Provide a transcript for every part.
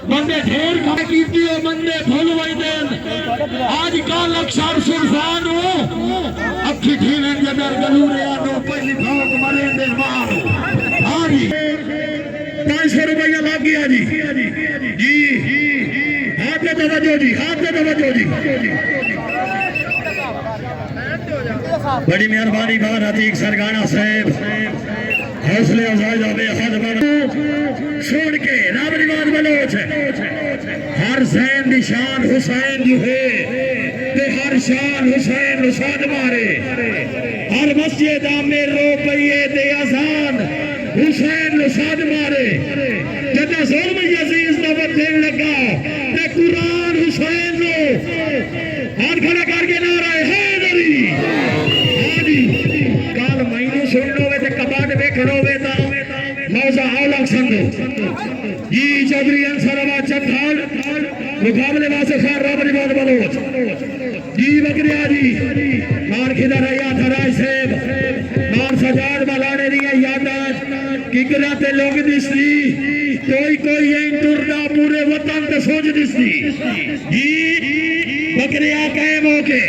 बंदे ढेर खड़े कीती है बंदे भूल वही देन आज कल अक्षर सुरसान हो अखी ठीने जदर गलूरे नो पहली भौंक मरे दे मारो हां जी 500 रुपया लग गया जी जी हाथ पे तवज्जो जी हाथ पे तवज्जो जी बड़ी मेहरबानी बार अतीक सरगाना साहब हौसले अफजाई जावे हद बन छोड़ के रब रिवाज बलोच हर सैन दी शान हुसैन जो है ते हर शान हुसैन रुसाद मारे हर मस्जिद में रो पईए ते अजान हुसैन रुसाद मारे जब जुल्म यजीज दा वधन लगा ते कुरान हुसैन रो हाथ खड़ा करके नारा हैदरी काल महीनों सुननो वे ते कबाट देखनो वे ता मौजा औलक संदो जी चौधरी अंसरवा चट्ठाल मुकाबले वासे खान रब रिवाज बलोच जी बकरिया जी मान खिदर या थराज सेब मान सजाद बलाने दिया यादाश किकरा ते लोग दिसती कोई ऐन टुरदा पूरे वतन ते सोच दिसती जी बकरिया कायम होके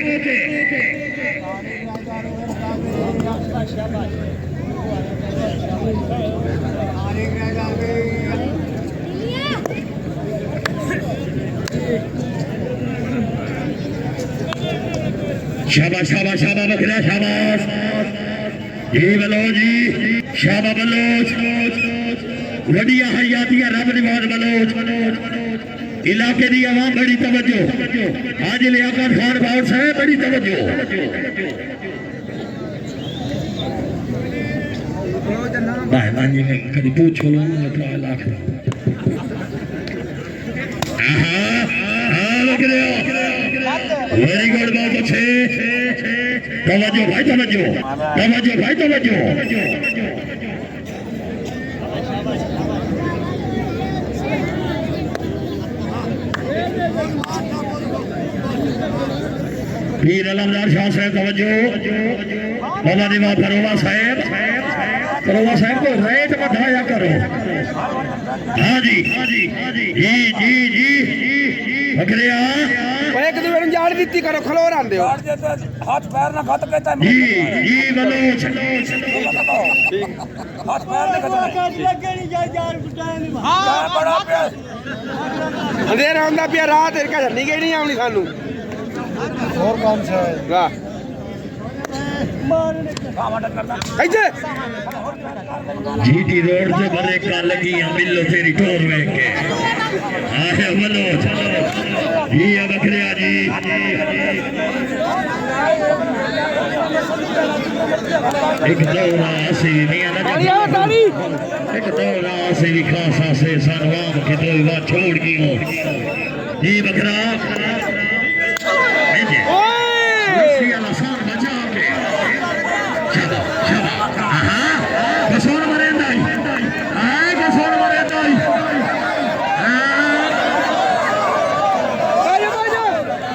शाबाश शाबाश शाबाश बकरा शाबाश जी बलोच जी शाबाश बलोच वडिया हयातिया रब रिवाज बलोच इलाके दी आवाम बड़ी तवज्जो आज लियाकत खान बाउल साहब बड़ी तवज्जो भाई मानी में कभी पूछो लो ना तो लाख वेरी गुड बहुत अच्छे तवज्जो भाई तवज्जो पीर अलमदार शाह साहब तवज्जो बाबा दीवा फरोवा साहब को रेट बढ़ाया करो हाँ जी बकरिया एक दूसरे जाड़ दी करो खलो आंदे हो हाथ पैर ना खत कहता जी बलोच हाथ पैर ना खत हां बड़ा प्यार अंधेरा होंदा पिया रात इनका जन्नी गई नहीं आउनी सानू और कौन सा है वाह ऐसे जीटी रोड से बड़े का लगी मिलो तेरी टोर में के आए बलोच ये बकरिया जी एक दौरा से मियां ना एक दौरा से खासा से सरवाम के दो बात छोड़ की हो ये बकरा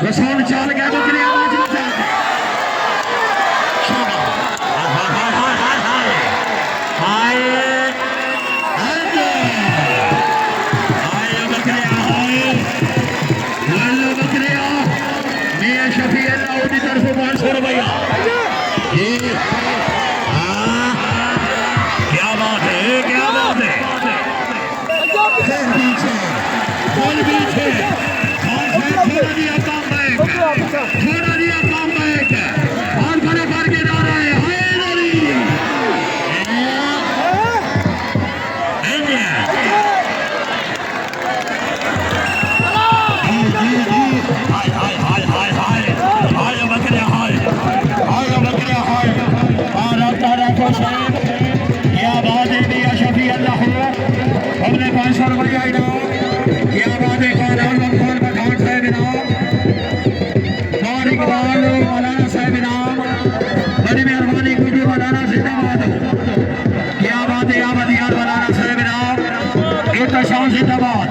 रसूल चल गया बकरी आवाज बचा बकरिया मियां शफी अल्लाह की तरफ 500 रुपया क्या बात है पीछे थोड़ा दिया काम बैक और खड़े करके जा रहे हैं क्या बात है मियां शफी अल्लाह हमने 500 रुपया इनाम क्या बात है खान पठान साहब इनाम मौलाना साहब इनाम बड़ी मेहरबानी गुजू मौलाना जिंदाबाद क्या बात है आबादियात मौलाना साहब इनाम एक शाह जिंदाबाद